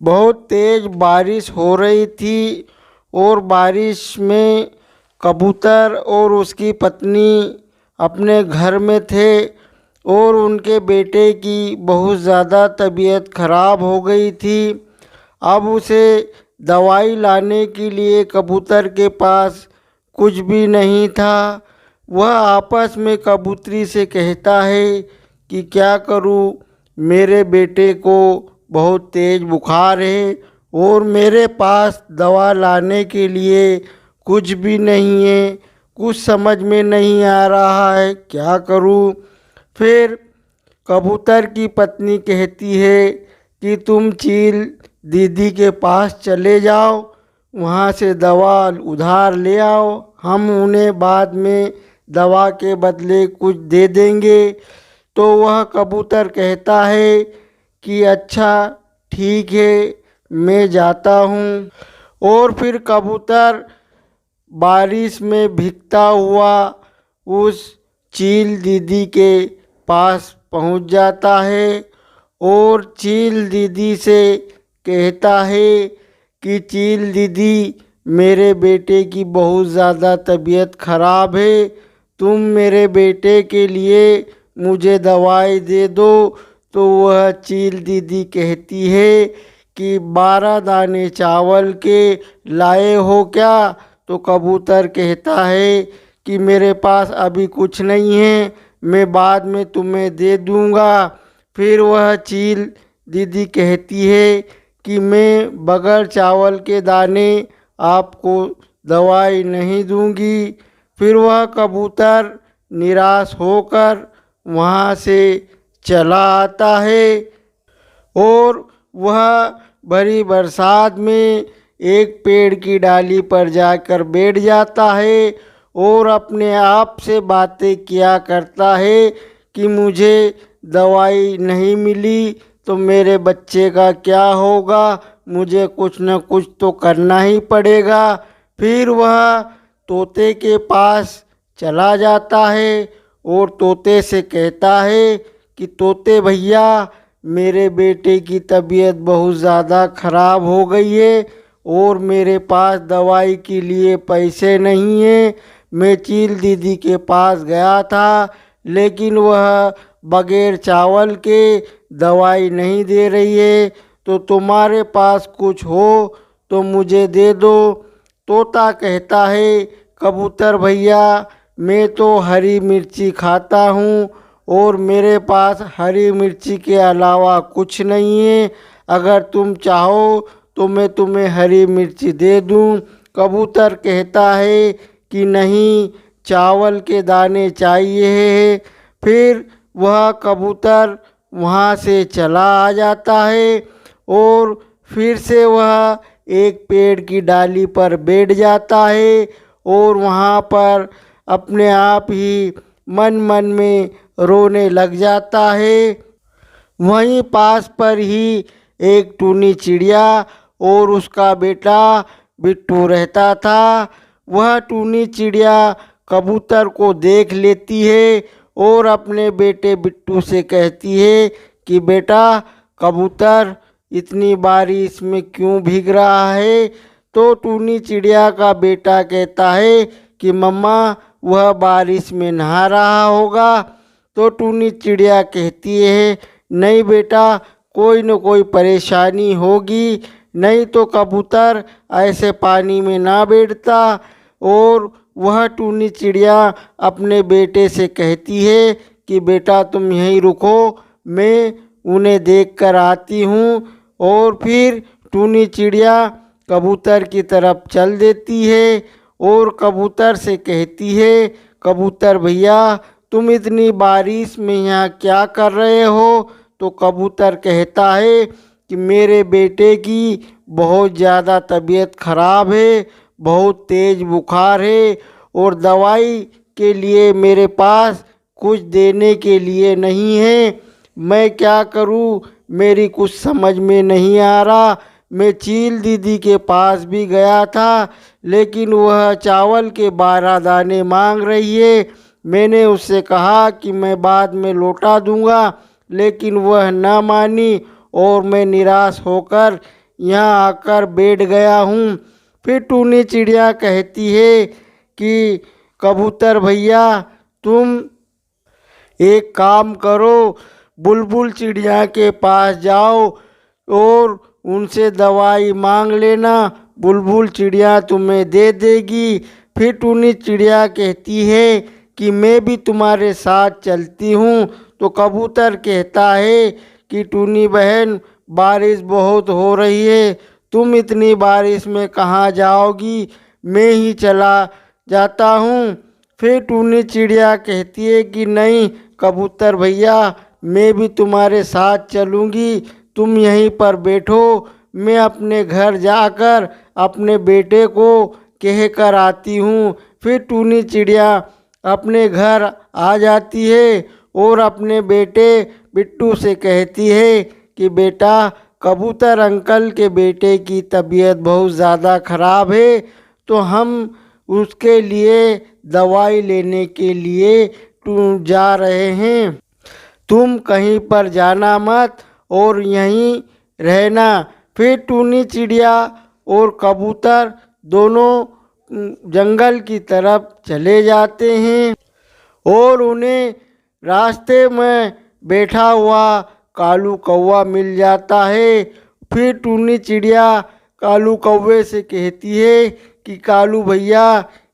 बहुत तेज़ बारिश हो रही थी और बारिश में कबूतर और उसकी पत्नी अपने घर में थे और उनके बेटे की बहुत ज़्यादा तबीयत खराब हो गई थी। अब उसे दवाई लाने के लिए कबूतर के पास कुछ भी नहीं था। वह आपस में कबूतरी से कहता है कि क्या करूं, मेरे बेटे को बहुत तेज़ बुखार है और मेरे पास दवा लाने के लिए कुछ भी नहीं है। कुछ समझ में नहीं आ रहा है, क्या करूं। फिर कबूतर की पत्नी कहती है कि तुम चील दीदी के पास चले जाओ, वहाँ से दवा उधार ले आओ, हम उन्हें बाद में दवा के बदले कुछ दे देंगे। तो वह कबूतर कहता है कि अच्छा ठीक है, मैं जाता हूँ। और फिर कबूतर बारिश में भीगता हुआ उस चील दीदी के पास पहुँच जाता है और चील दीदी से कहता है कि चील दीदी, मेरे बेटे की बहुत ज़्यादा तबीयत खराब है, तुम मेरे बेटे के लिए मुझे दवाई दे दो। तो वह चील दीदी कहती है कि 12 दाने चावल के लाए हो क्या। तो कबूतर कहता है कि मेरे पास अभी कुछ नहीं है, मैं बाद में तुम्हें दे दूँगा। फिर वह चील दीदी कहती है कि मैं बगैर चावल के दाने आपको दवाई नहीं दूंगी। फिर वह कबूतर निराश होकर वहाँ से चला आता है और वह भरी बरसात में एक पेड़ की डाली पर जाकर बैठ जाता है और अपने आप से बातें किया करता है कि मुझे दवाई नहीं मिली तो मेरे बच्चे का क्या होगा, मुझे कुछ न कुछ तो करना ही पड़ेगा। फिर वह तोते के पास चला जाता है और तोते से कहता है कि तोते भैया, मेरे बेटे की तबीयत बहुत ज़्यादा ख़राब हो गई है और मेरे पास दवाई के लिए पैसे नहीं हैं। मैं चील दीदी के पास गया था लेकिन वह बगैर चावल के दवाई नहीं दे रही है, तो तुम्हारे पास कुछ हो तो मुझे दे दो। तोता कहता है कबूतर भैया, मैं तो हरी मिर्ची खाता हूँ और मेरे पास हरी मिर्ची के अलावा कुछ नहीं है, अगर तुम चाहो तो मैं तुम्हें हरी मिर्ची दे दूँ। कबूतर कहता है कि नहीं, चावल के दाने चाहिए। फिर वह कबूतर वहाँ से चला आ जाता है और फिर से वह एक पेड़ की डाली पर बैठ जाता है और वहाँ पर अपने आप ही मन मन में रोने लग जाता है। वहीं पास पर ही एक टूनी चिड़िया और उसका बेटा बिट्टू रहता था। वह टूनी चिड़िया कबूतर को देख लेती है और अपने बेटे बिट्टू से कहती है कि बेटा कबूतर, इतनी बारिश में क्यों भीग रहा है। तो टूनी चिड़िया का बेटा कहता है कि मम्मा, वह बारिश में नहा रहा होगा। तो टूनी चिड़िया कहती है नहीं बेटा, कोई न कोई परेशानी होगी, नहीं तो कबूतर ऐसे पानी में ना बैठता। और वह टूनी चिड़िया अपने बेटे से कहती है कि बेटा तुम यहीं रुको, मैं उन्हें देख कर आती हूँ। और फिर टूनी चिड़िया कबूतर की तरफ चल देती है और कबूतर से कहती है कबूतर भैया, तुम इतनी बारिश में यहाँ क्या कर रहे हो। तो कबूतर कहता है कि मेरे बेटे की बहुत ज़्यादा तबीयत खराब है, बहुत तेज़ बुखार है और दवाई के लिए मेरे पास कुछ देने के लिए नहीं है, मैं क्या करूं, मेरी कुछ समझ में नहीं आ रहा। मैं चील दीदी के पास भी गया था लेकिन वह चावल के 12 दाने मांग रही है। मैंने उससे कहा कि मैं बाद में लौटा दूंगा लेकिन वह ना मानी और मैं निराश होकर यहाँ आकर बैठ गया हूँ। फिर टूनी चिड़िया कहती है कि कबूतर भैया तुम एक काम करो, बुलबुल चिड़िया के पास जाओ और उनसे दवाई मांग लेना, बुलबुल चिड़िया तुम्हें दे देगी। फिर टूनी चिड़िया कहती है कि मैं भी तुम्हारे साथ चलती हूँ। तो कबूतर कहता है कि टूनी बहन बारिश बहुत हो रही है, तुम इतनी बारिश में कहाँ जाओगी, मैं ही चला जाता हूँ। फिर टूनी चिड़िया कहती है कि नहीं कबूतर भैया मैं भी तुम्हारे साथ चलूँगी, तुम यहीं पर बैठो, मैं अपने घर जाकर अपने बेटे को कह कर आती हूँ। फिर टूनी चिड़िया अपने घर आ जाती है और अपने बेटे बिट्टू से कहती है कि बेटा कबूतर अंकल के बेटे की तबीयत बहुत ज़्यादा ख़राब है, तो हम उसके लिए दवाई लेने के लिए जा रहे हैं, तुम कहीं पर जाना मत और यहीं रहना। फिर टूनी चिड़िया और कबूतर दोनों जंगल की तरफ चले जाते हैं और उन्हें रास्ते में बैठा हुआ कालू कौवा मिल जाता है। फिर टूनी चिड़िया कालू कौवे से कहती है कि कालू भैया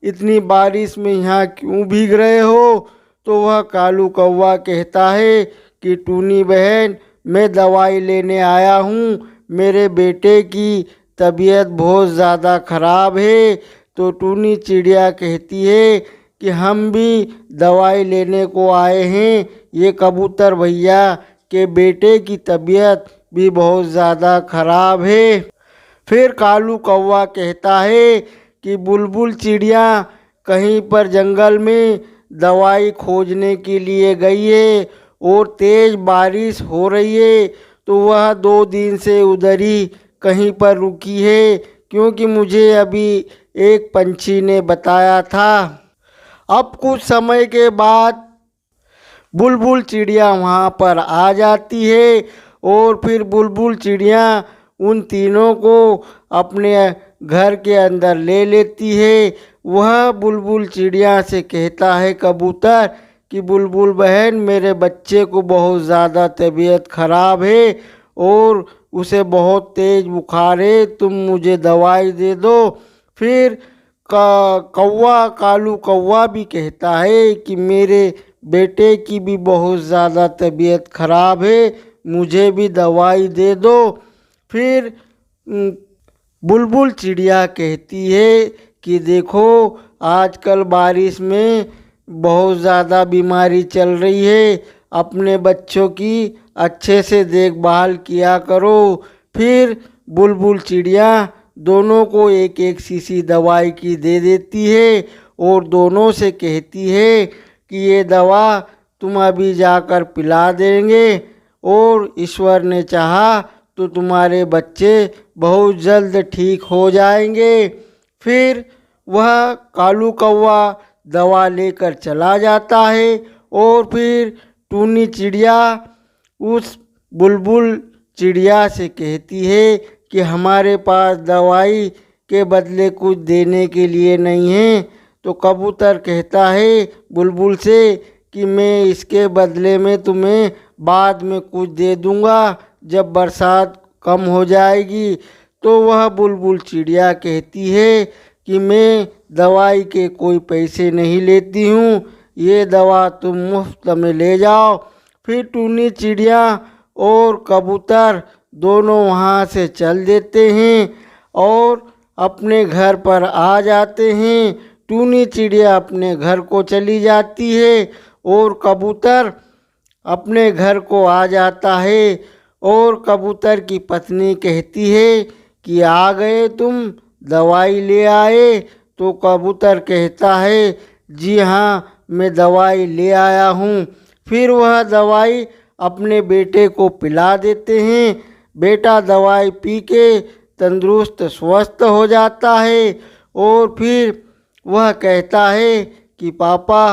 इतनी बारिश में यहाँ क्यों भीग रहे हो। तो वह कालू कौवा कहता है कि टूनी बहन मैं दवाई लेने आया हूँ, मेरे बेटे की तबीयत बहुत ज़्यादा ख़राब है। तो टूनी चिड़िया कहती है कि हम भी दवाई लेने को आए हैं, ये कबूतर भैया के बेटे की तबीयत भी बहुत ज़्यादा ख़राब है। फिर कालू कौवा कहता है कि बुलबुल चिड़िया कहीं पर जंगल में दवाई खोजने के लिए गई है और तेज़ बारिश हो रही है, तो वह 2 दिन से उधर ही कहीं पर रुकी है, क्योंकि मुझे अभी एक पंछी ने बताया था। अब कुछ समय के बाद बुलबुल चिड़िया वहाँ पर आ जाती है और फिर बुलबुल चिड़िया उन तीनों को अपने घर के अंदर ले लेती है। वह बुलबुल चिड़िया से कहता है कबूतर कि बुलबुल बहन मेरे बच्चे को बहुत ज़्यादा तबीयत ख़राब है और उसे बहुत तेज़ बुखार है, तुम मुझे दवाई दे दो। फिर कौवा कालू कौवा भी कहता है कि मेरे बेटे की भी बहुत ज़्यादा तबीयत ख़राब है, मुझे भी दवाई दे दो। फिर बुलबुल चिड़िया कहती है कि देखो आजकल बारिश में बहुत ज़्यादा बीमारी चल रही है, अपने बच्चों की अच्छे से देखभाल किया करो। फिर बुलबुल चिड़िया दोनों को एक एक शीशी दवाई की दे देती है और दोनों से कहती है कि ये दवा तुम अभी जाकर पिला देंगे और ईश्वर ने चाहा तो तुम्हारे बच्चे बहुत जल्द ठीक हो जाएंगे। फिर वह कालू कौवा दवा लेकर चला जाता है और फिर टूनी चिड़िया उस बुलबुल चिड़िया से कहती है कि हमारे पास दवाई के बदले कुछ देने के लिए नहीं है। तो कबूतर कहता है बुलबुल से कि मैं इसके बदले में तुम्हें बाद में कुछ दे दूंगा जब बरसात कम हो जाएगी। तो वह बुलबुल चिड़िया कहती है कि मैं दवाई के कोई पैसे नहीं लेती हूँ, ये दवा तुम मुफ्त में ले जाओ। फिर टूनी चिड़िया और कबूतर दोनों वहाँ से चल देते हैं और अपने घर पर आ जाते हैं। टूनी चिड़िया अपने घर को चली जाती है और कबूतर अपने घर को आ जाता है और कबूतर की पत्नी कहती है कि आ गए तुम, दवाई ले आए। तो कबूतर कहता है जी हाँ मैं दवाई ले आया हूँ। फिर वह दवाई अपने बेटे को पिला देते हैं, बेटा दवाई पी के तंदुरुस्त स्वस्थ हो जाता है और फिर वह कहता है कि पापा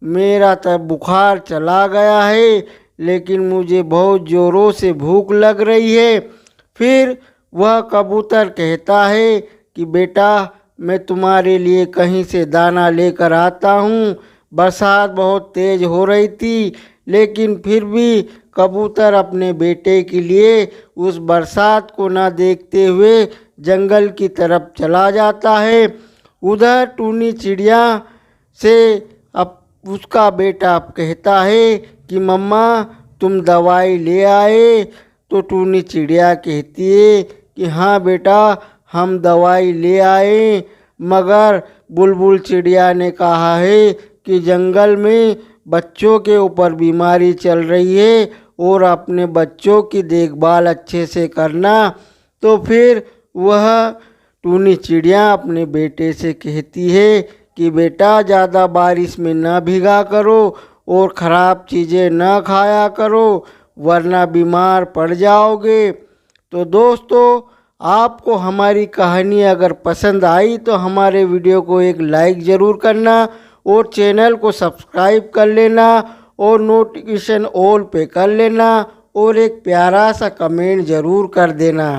मेरा तब बुखार चला गया है लेकिन मुझे बहुत ज़ोरों से भूख लग रही है। फिर वह कबूतर कहता है कि बेटा मैं तुम्हारे लिए कहीं से दाना लेकर आता हूँ। बरसात बहुत तेज़ हो रही थी, लेकिन फिर भी कबूतर अपने बेटे के लिए उस बरसात को ना देखते हुए जंगल की तरफ चला जाता है। उधर टूनी चिड़िया से अब उसका बेटा कहता है कि मम्मा तुम दवाई ले आए। तो टूनी चिड़िया कहती है कि हाँ बेटा हम दवाई ले आए, मगर बुलबुल चिड़िया ने कहा है कि जंगल में बच्चों के ऊपर बीमारी चल रही है और अपने बच्चों की देखभाल अच्छे से करना। तो फिर वह टूनी चिड़िया अपने बेटे से कहती है कि बेटा ज़्यादा बारिश में ना भीगा करो और ख़राब चीज़ें ना खाया करो, वरना बीमार पड़ जाओगे। तो दोस्तों, आपको हमारी कहानी अगर पसंद आई तो हमारे वीडियो को एक लाइक ज़रूर करना और चैनल को सब्सक्राइब कर लेना और नोटिफिकेशन ऑल पे कर लेना और एक प्यारा सा कमेंट ज़रूर कर देना।